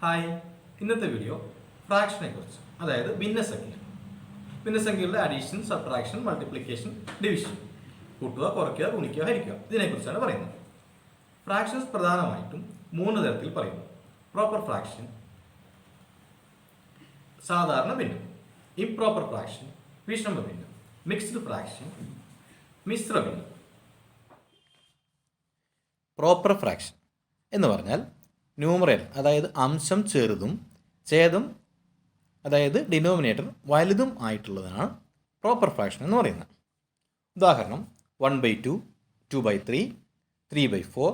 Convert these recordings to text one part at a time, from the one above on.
Hi, ഇന്നത്തെ video ഫ്രാക്ഷനെ കുറിച്ച്, അതായത് ഭിന്നസംഖ്യകളുടെ അഡീഷൻ, സബ്ട്രാക്ഷൻ, മൾട്ടിപ്ലിക്കേഷൻ, ഡിവിഷൻ, കൂട്ടുക, കുറയ്ക്കുക, ഗുണിക്കുക, ഹരിക്കുക, ഇതിനെക്കുറിച്ചാണ് പറയുന്നത്. ഫ്രാക്ഷൻസ് പ്രധാനമായിട്ടും മൂന്ന് തരത്തിൽ പറയുന്നു: പ്രോപ്പർ ഫ്രാക്ഷൻ, സാധാരണ ഭിന്നം, ഇംപ്രോപ്പർ ഫ്രാക്ഷൻ, വിഷമ ഭിന്നം, മിക്സ്ഡ് ഫ്രാക്ഷൻ, മിശ്ര ഭിന്നം. പ്രോപ്പർ ഫ്രാക്ഷൻ എന്ന് പറഞ്ഞാൽ ന്യൂമറേറ്റർ, അതായത് അംശം ചെറുതും ഛേദം, അതായത് ഡിനോമിനേറ്റർ വലുതും ആയിട്ടുള്ളതാണ് പ്രോപ്പർ ഫ്രാക്ഷൻ എന്ന് പറയുന്നത്. ഉദാഹരണം 1/2, 2/3, 3/4,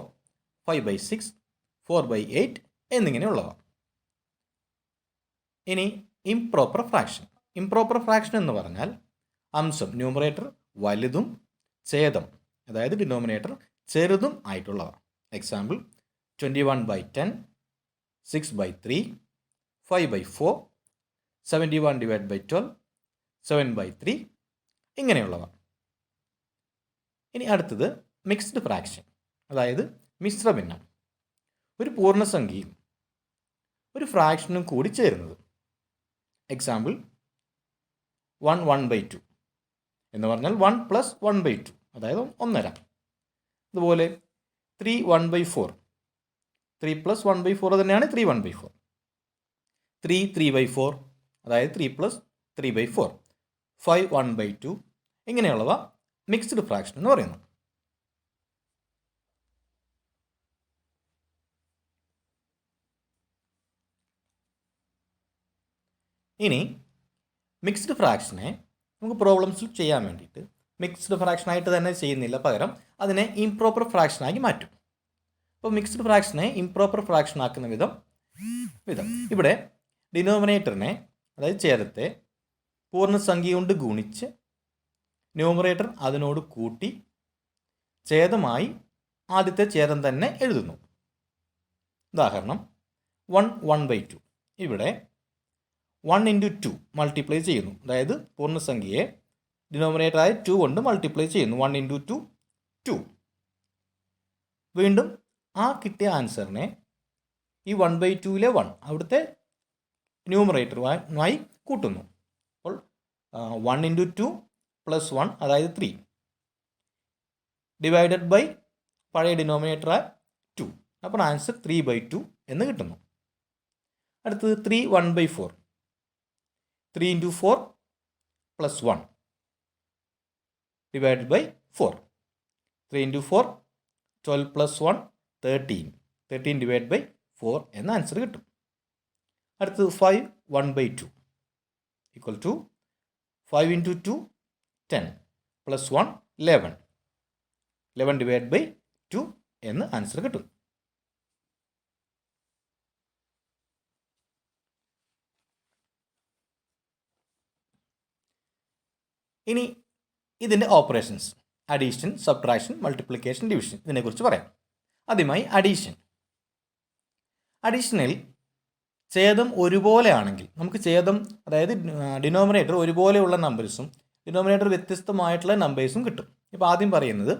5/6, 4/8 എന്നിങ്ങനെയുള്ളവ. ഇനി ഇംപ്രോപ്പർ ഫ്രാക്ഷൻ എന്ന് പറഞ്ഞാൽ അംശം ന്യൂമറേറ്റർ വലുതും ഛേദം, അതായത് ഡിനോമിനേറ്റർ ചെറുതും ആയിട്ടുള്ളവ. എക്സാമ്പിൾ 21/10, 6/3, 5/4, 71/12, 7/3 ഇങ്ങനെയുള്ളവ. ഇനി അടുത്തത് മിക്സ്ഡ് ഫ്രാക്ഷൻ, അതായത് മിശ്രഭിന്നം. ഒരു പൂർണ്ണസംഖ്യയും ഒരു ഫ്രാക്ഷനും കൂടി ചേരുന്നത്. എക്സാമ്പിൾ 1/2 എന്ന് പറഞ്ഞാൽ 1 + 1/2, അതായത് 1.5. അതുപോലെ 3/1/4, 3 + 1/4 തന്നെയാണ് 3/1/4. 3/4, അതായത് 3 + 3/4. 5/1/2 ഇങ്ങനെയുള്ളവ മിക്സ്ഡ് ഫ്രാക്ഷൻ എന്ന് പറയുന്നു. ഇനി മിക്സ്ഡ് ഫ്രാക്ഷനെ നമുക്ക് പ്രോബ്ലംസിൽ ചെയ്യാൻ വേണ്ടിയിട്ട് മിക്സ്ഡ് ഫ്രാക്ഷനായിട്ട് തന്നെ ചെയ്യുന്നില്ല, പകരം അതിനെ ഇംപ്രോപ്പർ ഫ്രാക്ഷനാക്കി മാറ്റും. അപ്പോൾ മിക്സ്ഡ് ഫ്രാക്ഷനെ ഇംപ്രോപ്പർ ഫ്രാക്ഷൻ ആക്കുന്ന വിധം ഇവിടെ ഡിനോമിനേറ്ററിനെ, അതായത് ഛേദത്തെ പൂർണ്ണസംഖ്യ കൊണ്ട് ഗുണിച്ച് ന്യൂമറേറ്റർ അതിനോട് കൂട്ടി ഛേദമായി ആദ്യത്തെ ഛേദം തന്നെ എഴുതുന്നു. ഉദാഹരണം 1/2. ഇവിടെ 1 × 2 മൾട്ടിപ്ലൈ ചെയ്യുന്നു, അതായത് പൂർണ്ണസംഖ്യയെ ഡിനോമിനേറ്ററായ 2 കൊണ്ട് മൾട്ടിപ്ലൈ ചെയ്യുന്നു. 1 × 2 2. വീണ്ടും ആ കിട്ടിയ ആൻസറിനെ ഈ 1/2 1 അവിടുത്തെ ന്യൂമറേറ്ററുമായി കൂട്ടുന്നു. അപ്പോൾ 1 × 2 + 1, അതായത് 3, ഡിവൈഡഡ് ബൈ പഴയ ഡിനോമിനേറ്ററായ 2. അപ്പോൾ ആൻസർ 3/2 എന്ന് കിട്ടുന്നു. അടുത്തത് 3/1/4, 3 × 4 + 1 ഡിവൈഡഡ് ബൈ 4. 3 × 4 12 + 1 13, 13 ഡിവൈഡ് ബൈ 4 എന്ന ആൻസർ കിട്ടും. അടുത്തത് 5/1/2 ഈക്വൽ ടു 5 × 2 10 + 1 11, 11 ഡിവൈഡ് ബൈ 2 എന്ന് ആൻസർ കിട്ടും. ഇനി ഇതിൻ്റെ operations, addition, subtraction, multiplication, division, ഇതിനെക്കുറിച്ച് പറയാം. ആദ്യമായി അഡീഷനിൽ ഛേദം ഒരുപോലെ ആണെങ്കിൽ നമുക്ക് ഛേദം, അതായത് ഡിനോമിനേറ്റർ ഒരുപോലെയുള്ള നമ്പേഴ്സും ഡിനോമിനേറ്റർ വ്യത്യസ്തമായിട്ടുള്ള നമ്പേഴ്സും കിട്ടും. ഇപ്പോൾ ആദ്യം പറയുന്നത്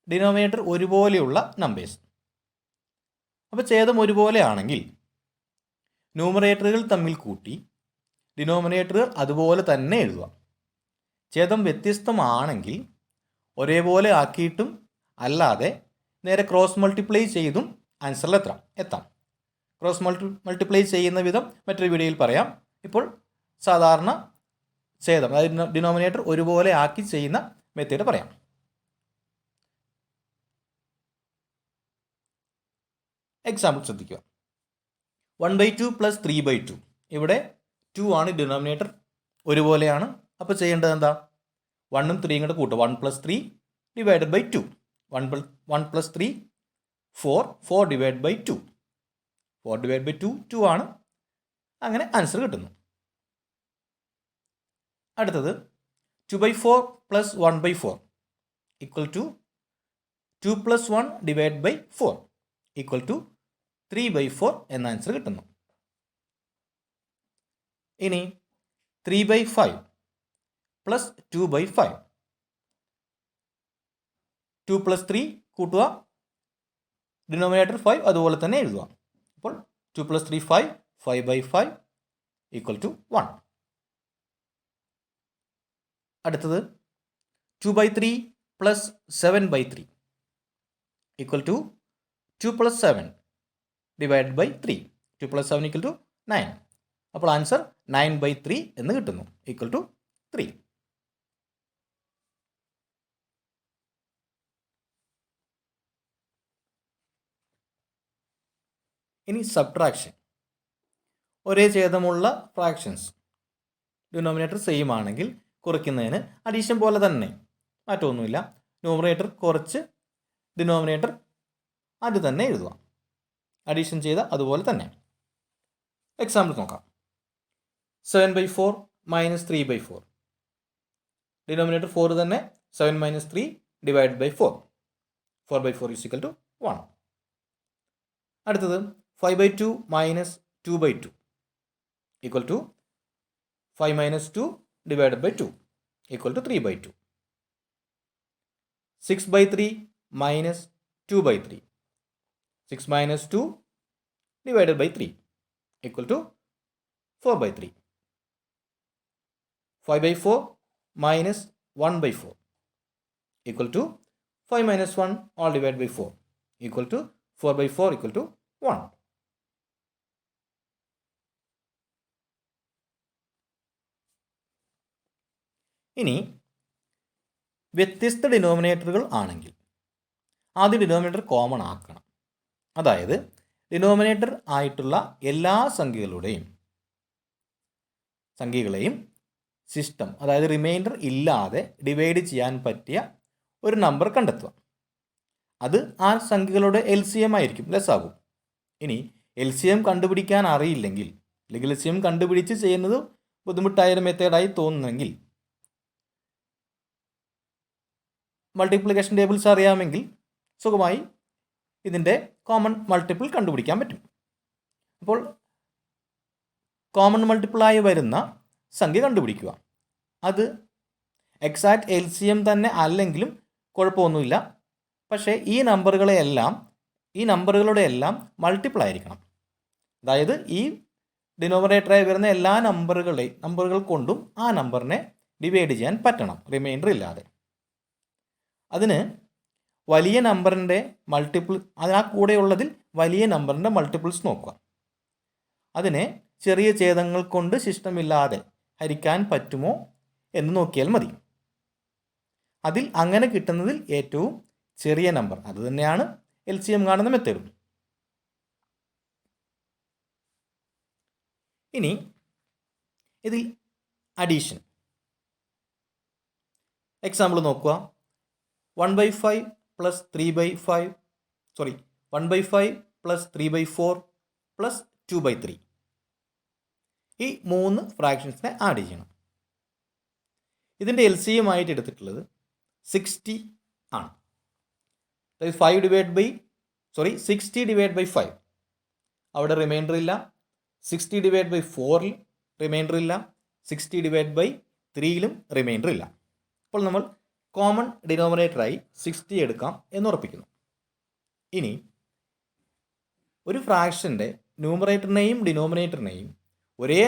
ഡിനോമിനേറ്റർ ഒരുപോലെയുള്ള നമ്പേഴ്സ്. അപ്പോൾ ഛേദം ഒരുപോലെ ആണെങ്കിൽ ന്യൂമറേറ്ററുകൾ തമ്മിൽ കൂട്ടി ഡിനോമിനേറ്ററുകൾ അതുപോലെ തന്നെ എഴുതുക. ഛേദം വ്യത്യസ്തമാണെങ്കിൽ ഒരേപോലെ ആക്കിയിട്ടും അല്ലാതെ നേരെ ക്രോസ് മൾട്ടിപ്ലൈ ചെയ്തും ആൻസറിൽ എത്താം. ക്രോസ് മൾട്ടിപ്ലൈ ചെയ്യുന്ന വിധം മറ്റൊരു വീഡിയോയിൽ പറയാം. ഇപ്പോൾ സാധാരണ ഛേദം, അതായത് ഡിനോമിനേറ്റർ ഒരുപോലെ ആക്കി ചെയ്യുന്ന മെത്തേഡ് പറയാം. എക്സാമ്പിൾ ശ്രദ്ധിക്കുക. 1/2 + 3/2. ഇവിടെ 2 ആണ് ഡിനോമിനേറ്റർ, ഒരുപോലെയാണ്. അപ്പോൾ ചെയ്യേണ്ടത് എന്താ? 1ഉം 3യും കൂടെ കൂട്ടുക. 1 + 3 divided by 2. 1 + 3 4, 4 divide by 2, 4 divide by 2 2 ആണ്. അങ്ങനെ ആൻസർ കിട്ടുന്നു. അടുത്തത് 2/4 + 1/4 equal to 2 + 1 divide by 4 equal to 3/4 എന്ന ആൻസർ കിട്ടുന്നു. ഇനി 3/5 + 2/5, 2 + 3 കൂട്ടുക, ഡിനോമിനേറ്റർ 5 അതുപോലെ തന്നെ എഴുതുക. അപ്പോൾ 2 plus 3 5, 5 by 5 equal to 1. അടുത്തത് 2 by 3 plus 7 by 3 equal to 2 plus 7 divided by 3. 2 plus 7 equal to 9. അപ്പോൾ ആൻസർ 9 by 3 എന്ന് കിട്ടുന്നു, ഈക്വൽ ടു 3. ഇനി സബ്ട്രാക്ഷൻ. ഒരേ ഛേദമുള്ള ഫ്രാക്ഷൻസ് ഡിനോമിനേറ്റർ സെയിം ആണെങ്കിൽ കുറയ്ക്കുന്നതിന് അഡീഷൻ പോലെ തന്നെ, മാറ്റമൊന്നുമില്ല. ന്യൂമറേറ്റർ കുറച്ച് ഡിനോമിനേറ്റർ അത് തന്നെ എഴുതുക, അഡീഷൻ ചെയ്ത അതുപോലെ തന്നെ. എക്സാമ്പിൾ നോക്കാം. 7 by 4 minus 3 by 4. ഡിനോമിനേറ്റർ 4 തന്നെ, 7 minus 3 divided by 4. 4 by 4 is equal to 1. അടുത്തത് 5 by 2 minus 2 by 2 equal to 5 minus 2 divided by 2 equal to 3 by 2. 6 by 3 minus 2 by 3. 6 minus 2 divided by 3 equal to 4 by 3. 5 by 4 minus 1 by 4 equal to 5 minus 1 all divided by 4 equal to 4 by 4 equal to 1. ഇനി വ്യത്യസ്ത ഡിനോമിനേറ്ററുകൾ ആണെങ്കിൽ ആദ്യം denominator common ആക്കണം. അതായത് denominator ആയിട്ടുള്ള എല്ലാ സംഖ്യകളെയും system, അതായത് reminder ഇല്ലാതെ ഡിവൈഡ് ചെയ്യാൻ പറ്റിയ ഒരു നമ്പർ കണ്ടെത്തുക. അത് ആ സംഖ്യകളുടെ LCM ആയിരിക്കും, ലെസ് ആകും. ഇനി LCM കണ്ടുപിടിക്കാൻ അറിയില്ലെങ്കിൽ, അല്ലെങ്കിൽ LCM കണ്ടുപിടിച്ച് ചെയ്യുന്നത് ബുദ്ധിമുട്ടായ മെത്തേഡായി തോന്നുന്നെങ്കിൽ, മൾട്ടിപ്ലിക്കേഷൻ ടേബിൾസ് അറിയാമെങ്കിൽ സുഖമായി ഇതിൻ്റെ കോമൺ മൾട്ടിപ്പിൾ കണ്ടുപിടിക്കാൻ പറ്റും. അപ്പോൾ കോമൺ മൾട്ടിപ്പിളായി വരുന്ന സംഖ്യ കണ്ടുപിടിക്കുക. അത് എക്സാക്റ്റ് LCM തന്നെ അല്ലെങ്കിലും കുഴപ്പമൊന്നുമില്ല. പക്ഷേ ഈ നമ്പറുകളുടെ എല്ലാം മൾട്ടിപ്പിൾ ആയിരിക്കണം. അതായത് ഈ ഡിനോമിനേറ്ററായി വരുന്ന എല്ലാ നമ്പറുകൾ കൊണ്ടും ആ നമ്പറിനെ ഡിവൈഡ് ചെയ്യാൻ പറ്റണം, റിമൈൻഡർ ഇല്ലാതെ. അതിന് വലിയ നമ്പറിൻ്റെ മൾട്ടിപ്പിൾ, ആ കൂടെയുള്ളതിൽ വലിയ നമ്പറിൻ്റെ മൾട്ടിപ്പിൾസ് നോക്കുക. അതിനെ ചെറിയ ഛേദങ്ങൾ കൊണ്ട് ശിഷ്ടമില്ലാതെ ഹരിക്കാൻ പറ്റുമോ എന്ന് നോക്കിയാൽ മതി. അതിൽ അങ്ങനെ കിട്ടുന്നതിൽ ഏറ്റവും ചെറിയ നമ്പർ, അത് തന്നെയാണ് LCM കാണുന്ന മെത്തേഡും. ഇനി ഇതിൽ അഡീഷൻ എക്സാമ്പിൾ നോക്കുക. 1 by 5 plus 3 by 5 1 by 5 plus 3 by 4 plus 2 by 3. ഈ 3 ഫ്രാക്ഷൻസിനെ ആഡ് ചെയ്യണം. ഇതിൻ്റെ LCM ആയിട്ട് എടുത്തിട്ടുള്ളത് 60 ആണ്. അതായത് 60 ഡിവൈഡ് ബൈ 5, അവിടെ റിമൈൻഡർ ഇല്ല. 60 ഡിവൈഡ് ബൈ 4ൽ റിമൈൻഡർ ഇല്ല. 60 ഡിവൈഡ് ബൈ 3ലും റിമൈൻഡർ ഇല്ല. അപ്പോൾ നമ്മൾ കോമൺ ഡിനോമിനേറ്ററായി 60 എടുക്കാം എന്നുറപ്പിക്കുന്നു. ഇനി ഒരു ഫ്രാക്ഷൻ്റെ ന്യൂമറേറ്ററിനെയും ഡിനോമിനേറ്ററിനെയും ഒരേ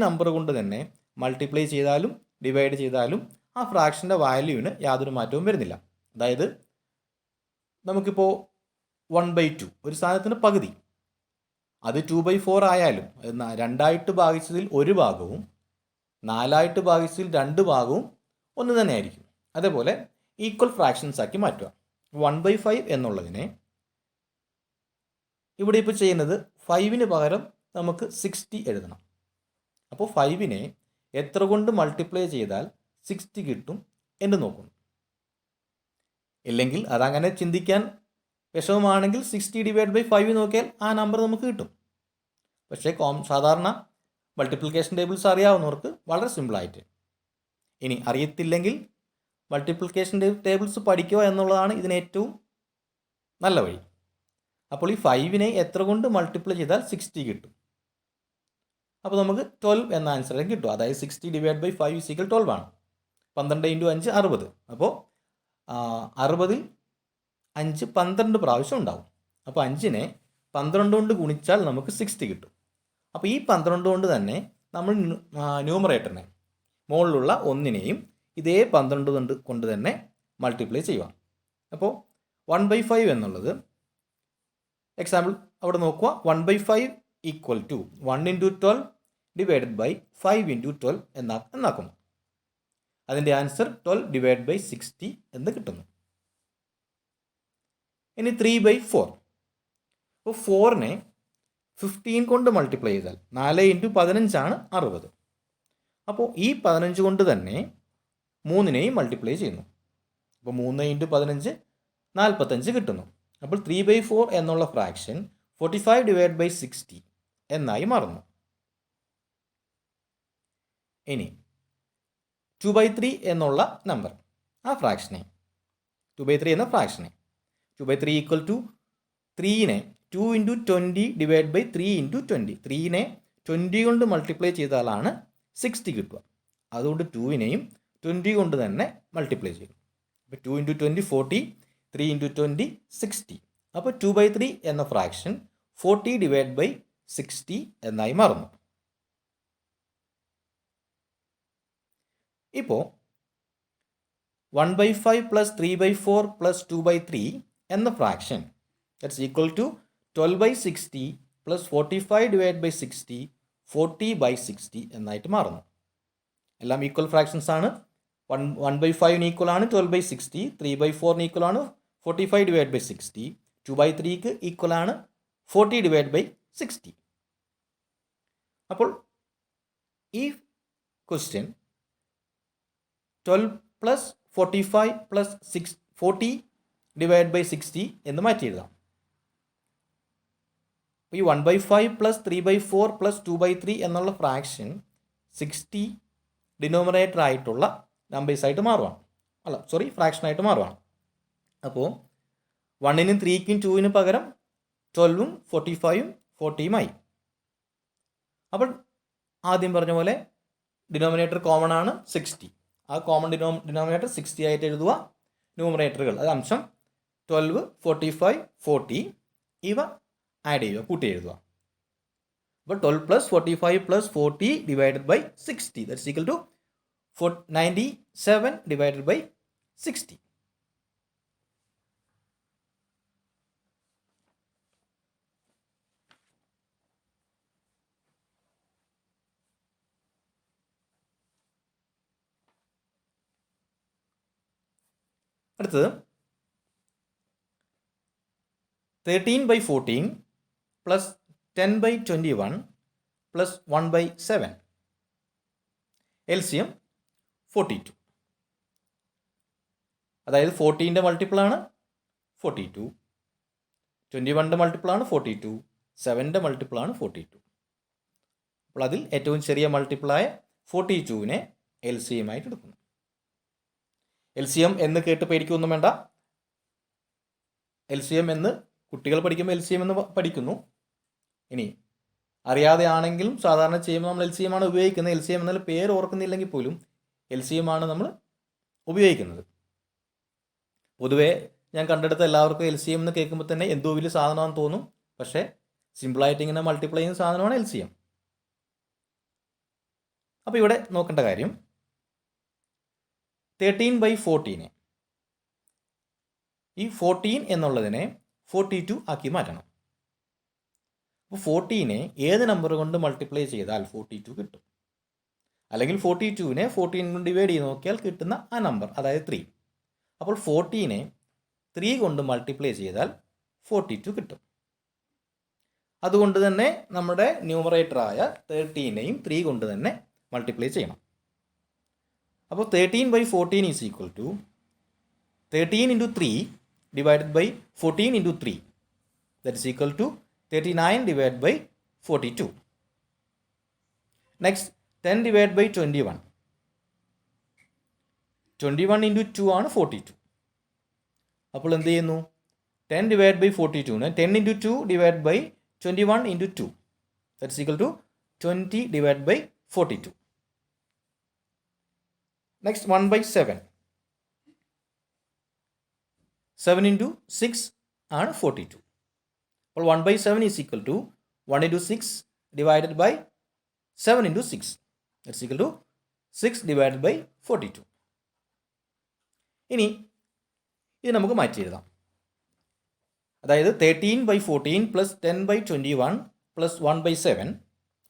നമ്പർ കൊണ്ട് തന്നെ മൾട്ടിപ്ലൈ ചെയ്താലും ഡിവൈഡ് ചെയ്താലും ആ ഫ്രാക്ഷൻ്റെ വാല്യൂവിന് യാതൊരു മാറ്റവും വരുന്നില്ല. അതായത് നമുക്കിപ്പോൾ 1/2 ഒരു സാധനത്തിൻ്റെ പകുതി, അത് 2/4 ആയാലും 2ആയിട്ട് ഭാഗിച്ചതിൽ ഒരു ഭാഗവും 4ആയിട്ട് ഭാഗിച്ചതിൽ 2 ഭാഗവും ഒന്ന് തന്നെ ആയിരിക്കും. അതേപോലെ ഈക്വൽ ഫ്രാക്ഷൻസ് ആക്കി മാറ്റുക. 1/5 എന്നുള്ളതിനെ ഇവിടെ ഇപ്പോൾ ചെയ്യുന്നത് 5ന് പകരം നമുക്ക് 60 എഴുതണം. അപ്പോൾ 5നെ എത്ര കൊണ്ട് മൾട്ടിപ്ലൈ ചെയ്താൽ 60 കിട്ടും എന്ന് നോക്കുന്നു. ഇല്ലെങ്കിൽ അതങ്ങനെ ചിന്തിക്കാൻ വിഷമമാണെങ്കിൽ 60 ഡിവൈഡ് ബൈ 5 നോക്കിയാൽ ആ നമ്പർ നമുക്ക് കിട്ടും. പക്ഷേ സാധാരണ മൾട്ടിപ്ലിക്കേഷൻ ടേബിൾസ് അറിയാവുന്നവർക്ക് വളരെ സിമ്പിളായിട്ട്, ഇനി അറിയത്തില്ലെങ്കിൽ മൾട്ടിപ്ലിക്കേഷൻ ടേബിൾസ് പഠിക്കുക എന്നുള്ളതാണ് ഇതിന് ഏറ്റവും നല്ല വഴി. അപ്പോൾ ഈ 5നെ എത്ര കൊണ്ട് മൾട്ടിപ്ലൈ ചെയ്താൽ 60 കിട്ടും. അപ്പോൾ നമുക്ക് 12 എന്ന ആൻസർ കിട്ടും. അതായത് 60 ഡിവൈഡ് ബൈ 5 = 12 ആണ്. 12 × 5 60. അപ്പോൾ 60ൽ 5 12 പ്രാവശ്യം ഉണ്ടാവും. അപ്പോൾ 5നെ 12 കൊണ്ട് ഗുണിച്ചാൽ നമുക്ക് 60 കിട്ടും. അപ്പോൾ ഈ 12 കൊണ്ട് തന്നെ നമ്മൾ ന്യൂമറേറ്ററിനെ മുകളിലുള്ള ഒന്നിനെയും ഇതേ 12 കൊണ്ട് തന്നെ മൾട്ടിപ്ലൈ ചെയ്യുക. അപ്പോൾ 1/5 എന്നുള്ളത് എക്സാമ്പിൾ അവിടെ നോക്കുക. 1/5 ഈക്വൽ ടു 1 × 12 ഡിവൈഡഡ് ബൈ 5 × 12 എന്നാക്കുന്നു. അതിൻ്റെ ആൻസർ 12/60 എന്ന് കിട്ടുന്നു. ഇനി 3/4. അപ്പോൾ 4നെ 15 കൊണ്ട് മൾട്ടിപ്ലൈ ചെയ്താൽ 4 × 15 ആണ് 60. അപ്പോൾ ഈ 15 കൊണ്ട് തന്നെ 3നെയും മൾട്ടിപ്ലൈ ചെയ്യുന്നു. അപ്പോൾ 3 × 15 45 കിട്ടുന്നു. അപ്പോൾ 3/4 എന്നുള്ള ഫ്രാക്ഷൻ 45/60 എന്നായി മാറുന്നു. ഇനി 2/3 എന്നുള്ള നമ്പർ, ആ ഫ്രാക്ഷനെ 2/3 എന്ന ഫ്രാക്ഷനെ 2/3 ഈക്വൽ ടു 3നെ 2 × 20 ഡിവൈഡ് ബൈ 3 × 20. 3നെ 20 കൊണ്ട് മൾട്ടിപ്ലൈ ചെയ്താലാണ് 60 കിട്ടുക. അതുകൊണ്ട് 2നെയും 20 കൊണ്ട് തന്നെ മൾട്ടിപ്ലൈ ചെയ്യും. അപ്പോൾ 2 × 20 40, 3 × 20 60. അപ്പോൾ 2/3 എന്ന ഫ്രാക്ഷൻ 40/60 എന്നായി മാറുന്നു. ഇപ്പോൾ 1/5 + 3/4 + 2/3 എന്ന ഫ്രാക്ഷൻ ദാറ്റ്സ് ഈക്വൽ ടു 12/60 + 45/60 40/60 എന്നായിട്ട് മാറുന്നു. എല്ലാം ഈക്വൽ ഫ്രാക്ഷൻസ് ആണ്. 1/5 ഈക്വൽ ആണ് 12/60, 3/4 ഈക്വൽ ആണ് 45/60, 2/3 ഈക്വൽ ആണ് 40/60. അപ്പോൾ ഈ ക്വസ്റ്റ്യൻ 12 + 45 + 40/60 എന്ന് മാറ്റി എഴുതാം. അപ്പോൾ ഈ 1/5 + 3/4 + 2/3 എന്നുള്ള ഫ്രാക്ഷൻ 60 ഡിനോമിനേറ്റർ ആയിട്ടുള്ള നമ്പേഴ്സായിട്ട് മാറുവാണ്. ഫ്രാക്ഷനായിട്ട് മാറുവാണ്. അപ്പോൾ 1നും 3ക്കും 2നും പകരം 12ഉം 45ഉം 40ഉം ആയി. അപ്പോൾ ആദ്യം പറഞ്ഞ പോലെ ഡിനോമിനേറ്റർ കോമൺ ആണ് 60. ആ കോമൺ ഡിനോമിനേറ്റർ 60 ആയിട്ട് എഴുതുക. ന്യൂമറേറ്ററുകൾ അത് അംശം 12, 45, 40 ഇവ ആഡ് ചെയ്യുക, കൂട്ടി എഴുതുക. അപ്പോൾ 12 + 45 + 40 divided by 60 that's equal to 97/60. അടുത്തത് 13/14 + 10/21 + 1/7. LCM 42. അതായത് 14ൻ്റെ മൾട്ടിപ്പിളാണ് 42, 21ൻ്റെ മൾട്ടിപ്പിളാണ് 42, 7ൻ്റെ മൾട്ടിപ്പിളാണ് 42. അപ്പോൾ അതിൽ ഏറ്റവും ചെറിയ മൾട്ടിപ്പിളായ 42നെ LCM ആയിട്ട് എടുക്കുന്നു. LCM എന്ന് കേട്ട് പേടിക്കൊന്നും വേണ്ട. LCM എന്ന് കുട്ടികൾ പഠിക്കുമ്പോൾ LCM എന്ന് പഠിക്കുന്നു. ഇനി അറിയാതെ ആണെങ്കിലും സാധാരണ ചെയ്യുമ്പോൾ നമ്മൾ LCM ആണ് ഉപയോഗിക്കുന്നത്. LCM എന്നാൽ പേര് ഓർക്കുന്നില്ലെങ്കിൽ പോലും LCM ആണ് നമ്മൾ ഉപയോഗിക്കുന്നത്. പൊതുവേ ഞാൻ കണ്ടെടുത്ത എല്ലാവർക്കും LCM എന്ന് കേൾക്കുമ്പോൾ തന്നെ എന്തോ വലിയ സാധനമാണെന്ന് തോന്നും. പക്ഷേ സിമ്പിളായിട്ട് ഇങ്ങനെ മൾട്ടിപ്ലൈ ചെയ്യുന്ന സാധനമാണ് LCM. അപ്പോൾ ഇവിടെ നോക്കേണ്ട കാര്യം 13/14 ഈ 14 എന്നുള്ളതിനെ 42 ആക്കി മാറ്റണം. അപ്പോൾ 40നെ ഏത് നമ്പർ കൊണ്ട് മൾട്ടിപ്ലൈ ചെയ്താൽ 42 കിട്ടും. അല്ലെങ്കിൽ 42നെ 14 കൊണ്ട് ഡിവൈഡ് ചെയ്ത് നോക്കിയാൽ കിട്ടുന്ന ആ നമ്പർ, അതായത് 3. അപ്പോൾ 40നെ 3 കൊണ്ട് മൾട്ടിപ്ലൈ ചെയ്താൽ 42 കിട്ടും. അതുകൊണ്ട് തന്നെ നമ്മുടെ ന്യൂമറേറ്ററായ 13നെയും 3 കൊണ്ട് തന്നെ മൾട്ടിപ്ലൈ ചെയ്യണം. അപ്പോൾ 13/14 is equal to 13 × 3 divided by 14 × 3 that is equal to 39/42. Next 10 divide by 21. 21 × 2 ആണ് 42. അപ്പോൾ എന്ത് ചെയ്യുന്നു? 10 ഡിവൈഡ് ബൈ 42നെ 10 × 2 divide by 21 × 2 that is equal to 20 divide by 42. Next 1/7. 7 × 6 ആണ് 42. അപ്പോൾ 1/7 is equal to 1 into 6 divided by 7 into 6 that's equal to 6 divided by 42. ഇനി ഇത് നമുക്ക് മാറ്റി എഴുതാം. അതായത് 13/14 plus 10/21 plus 1/7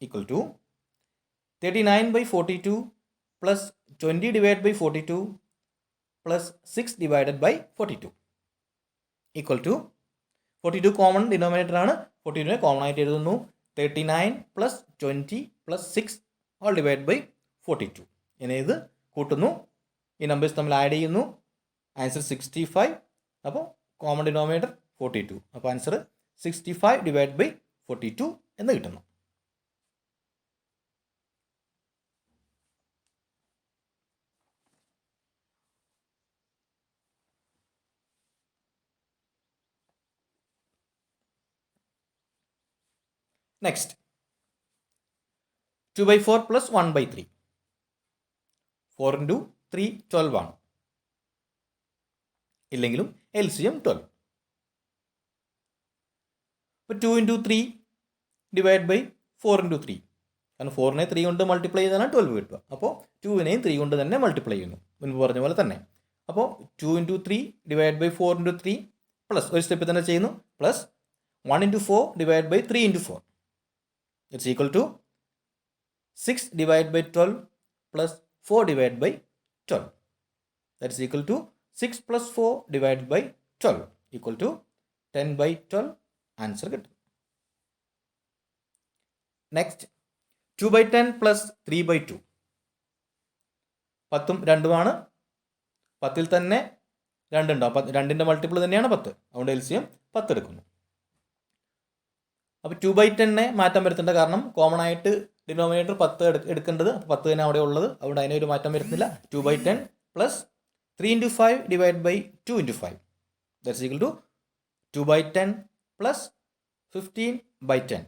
equal to 39/42 plus 20 divide by 42 plus 6 divided by 42 equal to 42 common denominator ആണ്. 42 common ആയിട്ട് എഴുതുന്നു. 39 plus 20 plus 6 all divide by 42. ഇനി ഇത് കൂട്ടുന്നു, ഈ നമ്പേഴ്സ് തമ്മിൽ ആഡ് ചെയ്യുന്നു. ആൻസർ 65. അപ്പോൾ കോമൺ ഡിനോമിനേറ്റർ 42. അപ്പോൾ ആൻസർ 65 ഡിവൈഡ് ബൈ 42 എന്ന് കിട്ടുന്നു. Next 2/4 plus 1/3. 4 ഇൻറ്റു 3 12 ആണ്. ഇല്ലെങ്കിലും LCM 12. അപ്പോൾ 2 ഇൻറ്റു 3 ഡിവൈഡ് ബൈ 4 ഇൻറ്റു 3. കാരണം 4നെ 3 കൊണ്ട് മൾട്ടിപ്ലൈ ചെയ്താലാണ് 12 കിട്ടുക. അപ്പോൾ 2വിനെയും 3 കൊണ്ട് തന്നെ മൾട്ടിപ്ലൈ ചെയ്യുന്നു, മുൻപ് പറഞ്ഞ പോലെ തന്നെ. അപ്പോൾ 2 into 3 divide by 4 into 3 plus ഒരു സ്റ്റെപ്പിൽ തന്നെ ചെയ്യുന്നു, plus 1 into 4 divide by 3 into 4 it's equal to 6 divide by 12 plus 4 divide by 12 that's equal to 6 plus 4 divide by 12 equal to 10/12 answer കിട്ടും. Next 2/10 plus 3/2. 10ഉം 2ഉമാണ്. 10ൽ തന്നെ 2 ഉണ്ടാവും. 2ൻ്റെ മൾട്ടിപ്പിൾ തന്നെയാണ് 10. അതുകൊണ്ട് LCM 10 എടുക്കുന്നു. അപ്പോൾ 2/10നെ മാറ്റം വരുത്തേണ്ട, കാരണം കോമൺ ആയിട്ട് ഡിനോമിനേറ്റർ 10 എടുക്കേണ്ടത്. 10 തന്നെ അവിടെ ഉള്ളത്, അതുകൊണ്ട് അതിനൊരു മാറ്റം വരുന്നില്ല. 2/10 plus 3 into 5 divide by 2 into 5 that's equal to 2/10 plus 15/10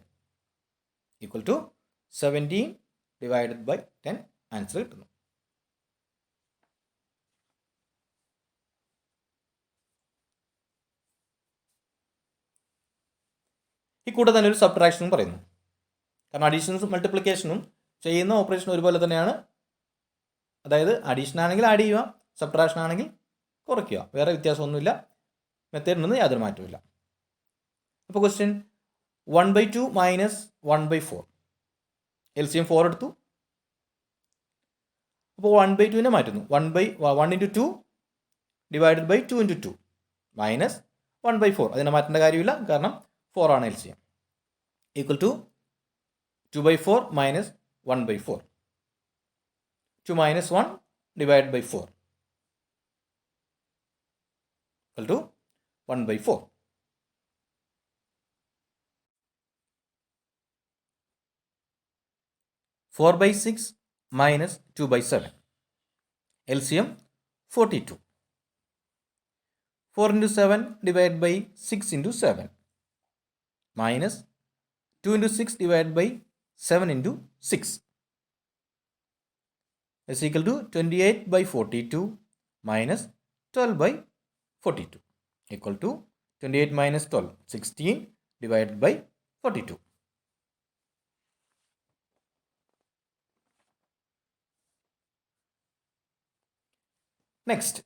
equal to 17 divided by 10 answer കിട്ടുന്നു. ഈ കൂടെ തന്നെ ഒരു സബ്ട്രാക്ഷനും പറയുന്നു. കാരണം അഡീഷനും മൾട്ടിപ്ലിക്കേഷനും ചെയ്യുന്ന ഓപ്പറേഷൻ ഒരുപോലെ തന്നെയാണ്. അതായത് അഡീഷൻ ആണെങ്കിൽ ആഡ് ചെയ്യുക, സബ്ട്രാക്ഷൻ ആണെങ്കിൽ കുറയ്ക്കുക. വേറെ വ്യത്യാസമൊന്നുമില്ല. മെത്തേഡിനൊന്നും യാതൊരു മാറ്റമില്ല. അപ്പോൾ ക്വസ്റ്റ്യൻ 1/2 മൈനസ് 1/4. LCM 4 എടുത്തു. അപ്പോൾ 1/2നെ മാറ്റുന്നു. 1 into 2 divided by 2 into 2 minus 1/4. അതിനെ മാറ്റേണ്ട കാര്യമില്ല, കാരണം 4 ആണ് LCM. Equal to 2/4 minus 1/4. 2 minus 1 divide by 4 equal to 1/4. Four by 6 minus 2/7. LCM 42. 4 into 7 divided by 6 into 7 minus 2 into 6 divided by 7 into 6 is equal to 28/42 minus 12/42 equal to 28 minus 12, 16 divided by 42. Next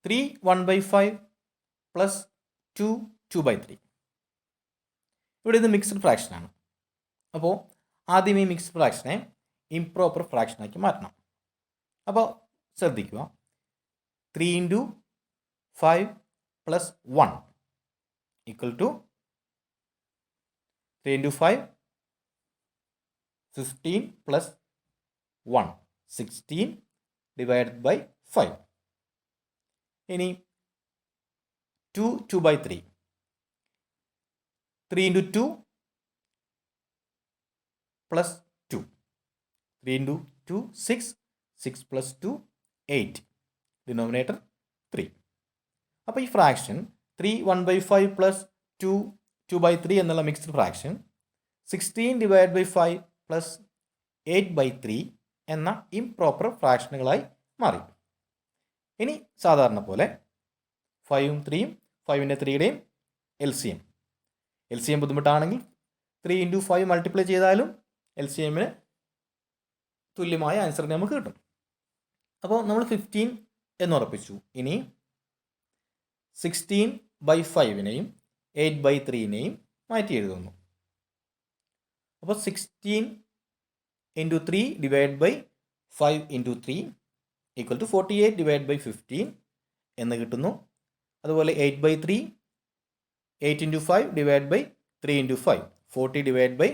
3 1/5 plus 2 2/3. ഇവിടെ ഇത് mixed ഫ്രാക്ഷനാണ്. അപ്പോൾ ആദ്യം ഈ mixed ഫ്രാക്ഷനെ improper ഫ്രാക്ഷനാക്കി മാറ്റണം. അപ്പോൾ ശ്രദ്ധിക്കുക, 3 into 5 plus 1 equal to 3 into 5 15 plus 1 16 divided by 5. ഇനി 2 2/3. 3 into 2 plus 2. 3 into 2 6. 6 plus 2 8. Denominator 3. അപ്പോൾ ഈ ഫ്രാക്ഷൻ 3 1/5 പ്ലസ് 2 2/3 എന്നുള്ള mixed fraction 16 divide by 5 plus 8/3 എന്ന ഇംപ്രോപ്പർ ഫ്രാക്ഷനുകളായി മാറി. ഇനി സാധാരണ പോലെ 5ഉം 3യും 5ൻ്റെ 3യുടെയും LCM. എൽ സി എം ബുദ്ധിമുട്ടാണെങ്കിൽ 3 × 5 മൾട്ടിപ്ലൈ ചെയ്താലും എൽ സി എമ്മിന് തുല്യമായ ആൻസർ നമുക്ക് കിട്ടും. അപ്പോൾ നമ്മൾ 15 എന്ന് ഉറപ്പിച്ചു. ഇനി 16/5നെയും 8/3നെയും മാറ്റി എഴുതുന്നു. അപ്പോൾ 16 × 3 divide by 5 × 3 equal to 48 divide by 15 എന്ന് കിട്ടുന്നു. അതുപോലെ 8/3 8 × 5 ഡിവൈഡ് ബൈ 3 × 5 40 ഡിവൈഡ് ബൈ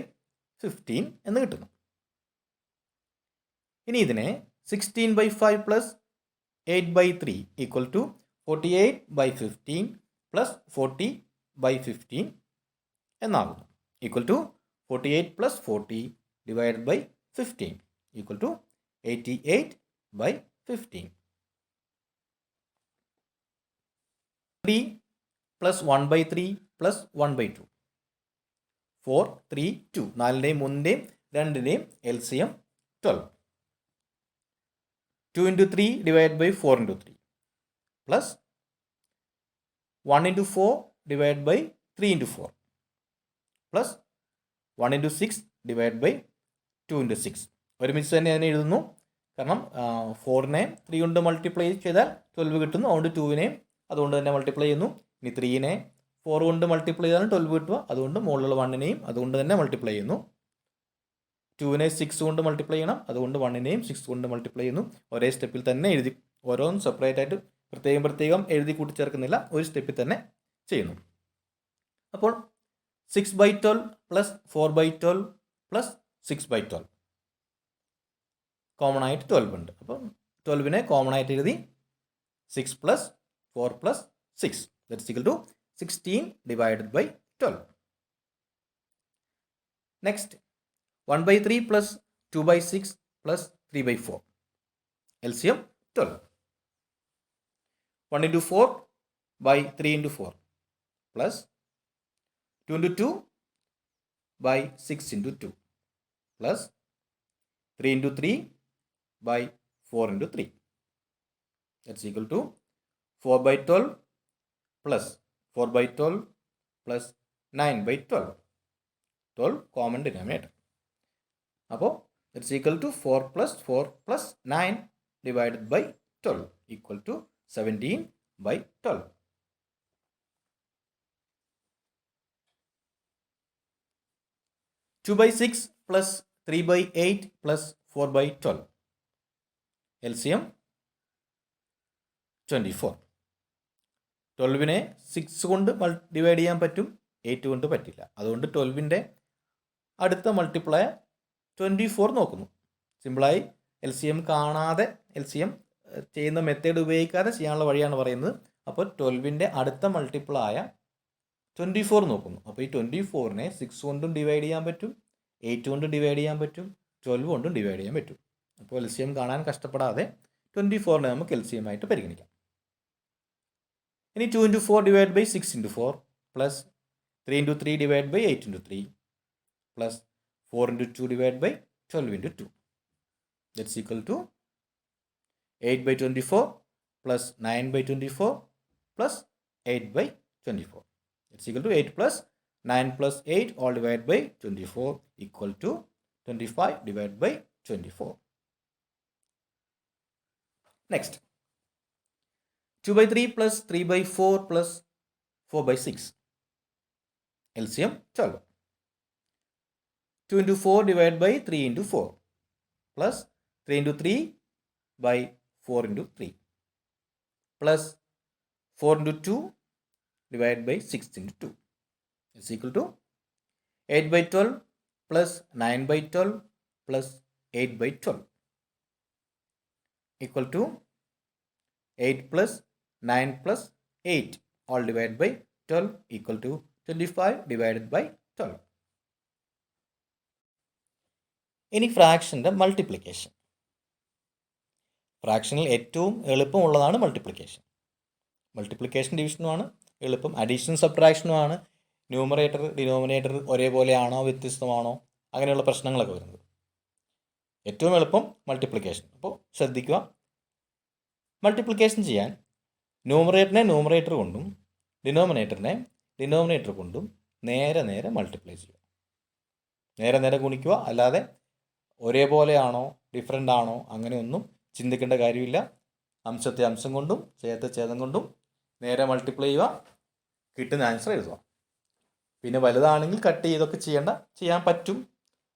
15 എന്ന് കിട്ടുന്നു. ഇനി ഇതിനെ 16/5 പ്ലസ് 8/3 ഈക്വൽ ടു 48/15 പ്ലസ് 40/15 എന്നാകുന്നു. Equal to 48 plus 40 divide by 15 equal to 88/15. 3 plus 1/3 plus 1/2 4 3 2 4ൻ്റെയും 3ൻ്റെയും 2ൻ്റെയും LCM 12. 2 × 3 divide by 4 × 3 plus 1 × 4 divide by 3 × 4 plus 1 × 6 divide by 2 × 6. ഒരുമിച്ച് തന്നെ അതിനെ എഴുതുന്നു. കാരണം 4നെ 3 കൊണ്ട് മൾട്ടിപ്ലൈ ചെയ്താൽ 12 കിട്ടുന്നു. അതുകൊണ്ട് 2നെ അതുകൊണ്ട് തന്നെ മൾട്ടിപ്ലൈ ചെയ്യുന്നു. ഇനി 3നെ 4 കൊണ്ട് മൾട്ടിപ്ലൈ ചെയ്താലും 12 കിട്ടുക. അതുകൊണ്ട് മുകളിലുള്ള 1നെയും അതുകൊണ്ട് തന്നെ മൾട്ടിപ്ലൈ ചെയ്യുന്നു. 2നെ 6 കൊണ്ട് മൾട്ടിപ്ലൈ ചെയ്യണം. അതുകൊണ്ട് 1നെയും 6 കൊണ്ട് മൾട്ടിപ്ലൈ ചെയ്യുന്നു. ഒരേ സ്റ്റെപ്പിൽ തന്നെ എഴുതി, ഓരോന്നും സെപ്പറേറ്റ് ആയിട്ട് പ്രത്യേകം എഴുതി കൂട്ടിച്ചേർക്കുന്നില്ല, ഒരു സ്റ്റെപ്പിൽ തന്നെ ചെയ്യുന്നു. അപ്പോൾ 6/12 പ്ലസ് 4/12 പ്ലസ് 6/12 കോമൺ ആയിട്ട് 12 ഉണ്ട്. അപ്പോൾ 12നെ കോമൺ ആയിട്ട് എഴുതി 6 plus 4 plus 6 that is equal to 16 divided by 12. Next 1/3 plus 2/6 plus 3/4 LCM 12. 1 × 4 by 3 × 4 plus 2 × 2 by 6 × 2 plus 3 × 3 by 4 × 3 that's equal to 4/12 plus 4/12 plus 9/12. 12 common denominator. അപ്പോൾ that's equal to 4 plus 4 plus 9 divided by 12 equal to 17/12. Two by 6 plus 3/8 plus 4/12 LCM 24. 12നെ 6 കൊണ്ട് divide ചെയ്യാൻ പറ്റും, 8 കൊണ്ട് പറ്റില്ല. അതുകൊണ്ട് 12ൻ്റെ അടുത്ത multiplier 24 നോക്കുന്നു. സിമ്പിളായി LCM കാണാതെ LCM ചെയ്യുന്ന മെത്തേഡ് ഉപയോഗിക്കാതെ ചെയ്യാനുള്ള വഴിയാണ് പറയുന്നത്. അപ്പോൾ 12ൻ്റെ അടുത്ത മൾട്ടിപ്ലൈ 24 നോക്കുന്നു. അപ്പോൾ ഈ 24നെ 6 കൊണ്ടും ഡിവൈഡ് ചെയ്യാൻ പറ്റും, 8 കൊണ്ടും ഡിവൈഡ് ചെയ്യാൻ പറ്റും, 12 കൊണ്ടും ഡിവൈഡ് ചെയ്യാൻ പറ്റും. അപ്പോൾ LCM കാണാൻ കഷ്ടപ്പെടാതെ 24നെ നമുക്ക് LCM ആയിട്ട് പരിഗണിക്കാം. ഇനി 2 × 4 divide by 6 × 4 plus 3 × 3 divide by 8 × 3 plus 4 × 2 divide by 12 × 2 that's equal to 8/24 plus 9/24 plus 8/24. It's equal to 8 plus 9 plus 8 all divided by 24 equal to 25 divided by 24. Next, 2/3 plus 3/4 plus 4/6 LCM 12. 2 × 4 divided by 3 × 4 plus 3 × 3 by 4 × 3 plus 4 × 2 divided by 6 × 2 is equal to 8/12 plus 9/12 plus 8/12 equal to 8 plus 9 plus 8 all divided by 12 equal to 25 divided by 12. ഇനി ഫ്രാക്ഷൻ്റെ multiplication. ഫ്രാക്ഷനിൽ ഏറ്റവും എളുപ്പമുള്ളതാണ് multiplication. Multiplication ഡിവിഷനുമാണ് എളുപ്പം, അഡീഷനും സബ്ട്രാക്ഷനുമാണ് numerator denominator ഒരേപോലെയാണോ വ്യത്യസ്തമാണോ അങ്ങനെയുള്ള പ്രശ്നങ്ങളൊക്കെ വരുന്നത്. ഏറ്റവും എളുപ്പം multiplication. അപ്പോൾ ശ്രദ്ധിക്കുക, മൾട്ടിപ്ലിക്കേഷൻ ചെയ്യാൻ ന്യൂമറേറ്ററിനെ ന്യൂമറേറ്റർ കൊണ്ടും ഡിനോമിനേറ്ററിനെ ഡിനോമിനേറ്റർ കൊണ്ടും നേരെ നേരെ മൾട്ടിപ്ലൈ ചെയ്യുക. നേരെ നേരെ ഗുണിക്കുക, അല്ലാതെ ഒരേപോലെയാണോ ഡിഫറൻ്റ് ആണോ അങ്ങനെയൊന്നും ചിന്തിക്കേണ്ട കാര്യമില്ല. അംശത്തെ അംശം കൊണ്ടും ഛേദത്തെ ഛേദം കൊണ്ടും നേരെ മൾട്ടിപ്ലൈ ചെയ്യുക, കിട്ടുന്ന ആൻസർ എഴുതുക. പിന്നെ വലുതാണെങ്കിൽ കട്ട് ചെയ്തൊക്കെ ചെയ്യാൻ പറ്റും.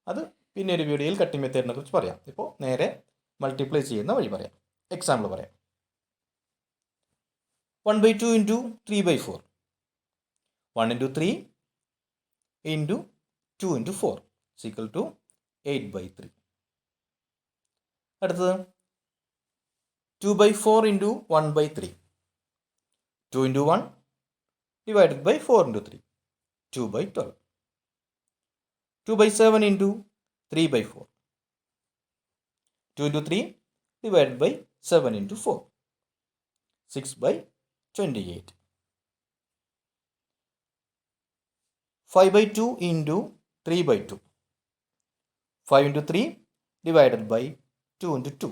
അത് പിന്നെ ഒരു വീഡിയോയിൽ കട്ടിംഗ് മെത്തേഡിനെ കുറിച്ച് പറയാം. ഇപ്പോൾ നേരെ മൾട്ടിപ്ലൈ ചെയ്യുന്ന വഴി പറയാം. എക്സാമ്പിൾ പറയാം. 1/2 into 3/4. 1 into 3 into 2 into 4 equal to 8/3. അടുത്തത് 2/4 into 1/3. 2 into 1 divided by 4 into 3 2/12. 2/7 into 3/4. 2 into 3 divided by 7 into 4 6/28. 5/2 into 3/2. 5 into 3 divided by 2 into 2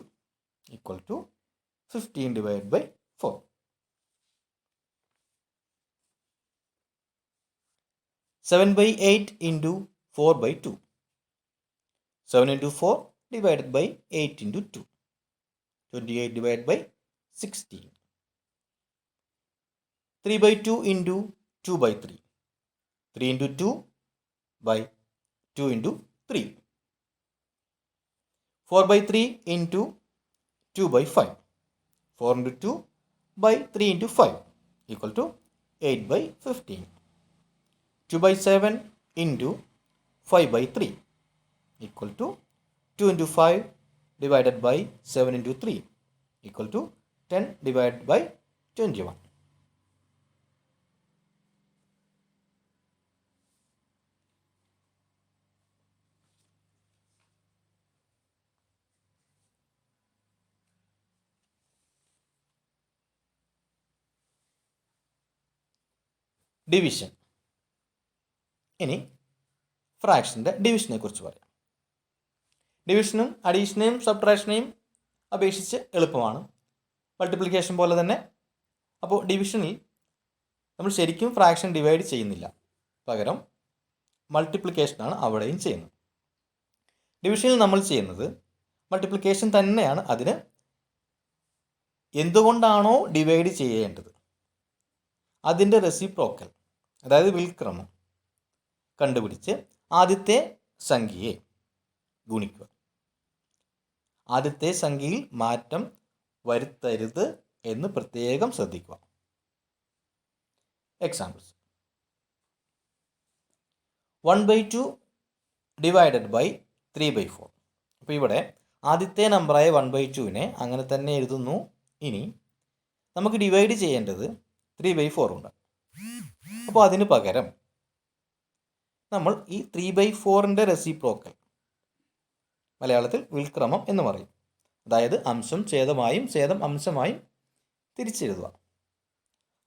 equal to 15 divided by 4. 7/8 into 4/2. 7 into 4 divided by 8 into 2 28 divided by 16. 3/2 into 2/3. 3 into 2 by 2 into 3. 4/3 into 2/5. 4 into 2 by 3 into 5 equal to 8/15. 2/7 into 5/3 equal to 2 into 5 divided by 7 into 3 equal to 10 divided by 21. Division. ഇനി ഫ്രാക്ഷൻ്റെ ഡിവിഷനെ കുറിച്ച് പറയാം. ഡിവിഷനും അഡീഷനെയും സബ്ട്രാക്ഷനെയും അപേക്ഷിച്ച് എളുപ്പമാണ്, multiplication പോലെ തന്നെ. അപ്പോൾ ഡിവിഷനിൽ നമ്മൾ ശരിക്കും ഫ്രാക്ഷൻ ഡിവൈഡ് ചെയ്യുന്നില്ല, പകരം മൾട്ടിപ്ലിക്കേഷനാണ് അവിടെയും ചെയ്യുന്നത്. ഡിവിഷനിൽ നമ്മൾ ചെയ്യുന്നത് മൾട്ടിപ്ലിക്കേഷൻ തന്നെയാണ്. അതിന് എന്തുകൊണ്ടാണോ ഡിവൈഡ് ചെയ്യേണ്ടത് അതിൻ്റെ റെസിപ്രോക്കൽ, അതായത് വിൽക്രമം കണ്ടുപിടിച്ച് ആദ്യത്തെ സംഖ്യയെ ഗുണിക്കുക. ആദ്യത്തെ സംഖ്യയിൽ മാറ്റം വരുത്തരുത് എന്ന് പ്രത്യേകം ശ്രദ്ധിക്കുക. Examples: 1/2 divided by 3/4. അപ്പോൾ ഇവിടെ ആദ്യത്തെ നമ്പറായ 1/2നെ അങ്ങനെ തന്നെ എഴുതുന്നു. ഇനി നമുക്ക് ഡിവൈഡ് ചെയ്യേണ്ടത് 3/4 ഉണ്ട്. അപ്പോൾ അതിന് പകരം നമ്മൾ ഈ 3/4ൻ്റെ റെസിപ്രോക്കൽ, മലയാളത്തിൽ വിൽക്രമം എന്ന് പറയും, അതായത് അംശം ഛേദമായും ഛേദം അംശമായും തിരിച്ചെഴുതുക.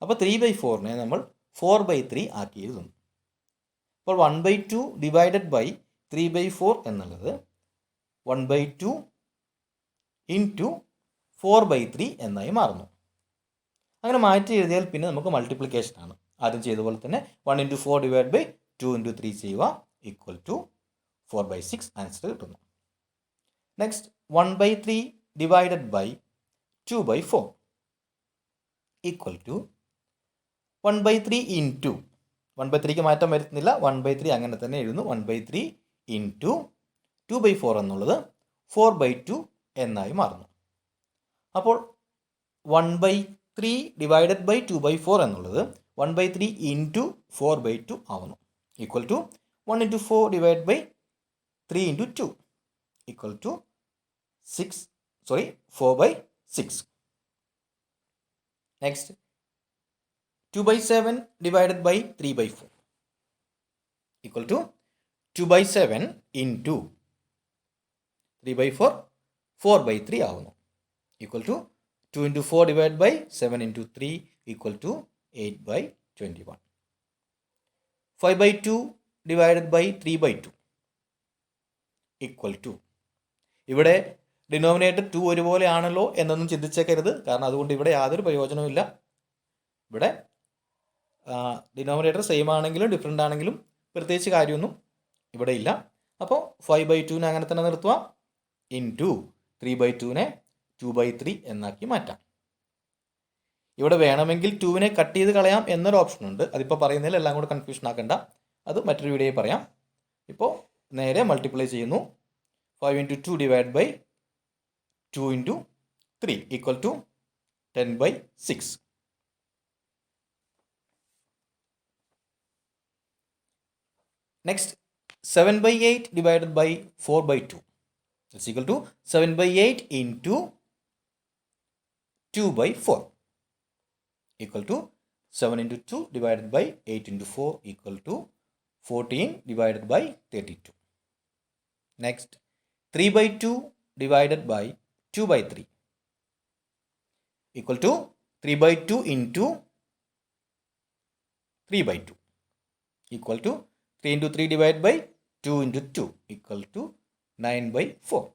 അപ്പോൾ 3/4നെ നമ്മൾ 4/3 ആക്കി എഴുതുന്നു. അപ്പോൾ 1/2 ഡിവൈഡഡ് ബൈ 3/4 എന്നുള്ളത് 1/2 ഇൻറ്റു 4/3 എന്നായി മാറുന്നു. അങ്ങനെ മാറ്റി എഴുതിയാൽ പിന്നെ നമുക്ക് മൾട്ടിപ്ലിക്കേഷനാണ്. ആദ്യം ചെയ്ത പോലെ തന്നെ 1 ഇൻറ്റു 4 ഡിവൈഡ് ബൈ 2 ഇൻറ്റു 3 ചെയ്യുക, ഈക്വൽ ടു 4/6 ആൻസർ കിട്ടുന്നു. Next 1/3 divided by 2/4 equal to 1/3 into 1/3ക്ക് മാറ്റം വരുത്തുന്നില്ല, 1/3 അങ്ങനെ തന്നെ എഴുതുന്നു. 1/3 ഇൻറ്റു 2/4 എന്നുള്ളത് 4/2 എന്നായി മാറുന്നു. അപ്പോൾ 1/3 ഡിവൈഡഡ് ബൈ 2/4 എന്നുള്ളത് 1/3 ഇൻറ്റു 4/2 ആവുന്നു, equal to 1 into 4 divide by 3 into 2 equal to 4/6. Next 2/7 divided by 3/4 equal to 2/7 into 3/4 4/3 ആവുന്നു, equal to 2 into 4 divide by 7 into 3 equal to 8/21. 5/2 divided by 3/2 equal to, ഇവിടെ ഡിനോമിനേറ്റർ 2 ഒരുപോലെ ആണല്ലോ എന്നൊന്നും ചിന്തിച്ചേക്കരുത്, കാരണം അതുകൊണ്ട് ഇവിടെ യാതൊരു പ്രയോജനവുമില്ല. ഇവിടെ ഡിനോമിനേറ്റർ സെയിം ആണെങ്കിലും ഡിഫറെൻ്റ് ആണെങ്കിലും പ്രത്യേകിച്ച് കാര്യമൊന്നും ഇവിടെ ഇല്ല. അപ്പോൾ 5/2 അങ്ങനെ തന്നെ നിർത്തുക. ഇൻറ്റു 3/2 2/3 എന്നാക്കി മാറ്റാം. ഇവിടെ വേണമെങ്കിൽ 2 കട്ട് ചെയ്ത് കളയാം എന്നൊരു ഓപ്ഷൻ ഉണ്ട്. അതിപ്പോൾ പറയുന്നതിൽ എല്ലാം കൂടെ കൺഫ്യൂഷൻ ആക്കണ്ട, അത് മറ്റൊരു വീഡിയോയിൽ പറയാം. ഇപ്പോൾ നേരെ മൾട്ടിപ്ലൈ ചെയ്യുന്നു. 5 × 2 / 2 × 3 = 10/6. Next, 7/8 divided by 4/2. That's equal to 7/8 into 2/4 equal to 7 into 2 divided by 8 into 4 equal to 14 divided by 32. Next, 3/2 divided by 2/3 equal to 3/2 into 3/2 equal to 3 into 3 divided by 2 into 2 equal to 9/4.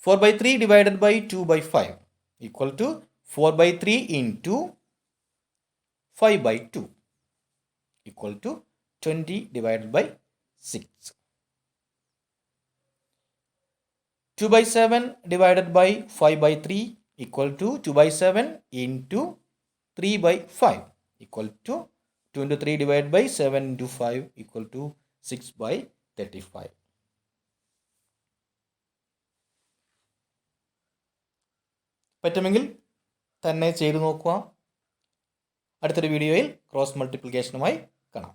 4/3 divided by 2/5 equal to 4/3 into 5/2 equal to 20 divided by 6. 2/7 divided by 5/3 equal to 2/7 into 3/5 equal to 2 into 3 divided by 7 into 5 equal to 6/35. പറ്റുമെങ്കിൽ തന്നെ ചെയ്തു നോക്കുക. അടുത്തൊരു വീഡിയോയിൽ cross മൾട്ടിപ്ലിക്കേഷനുമായി കാണാം.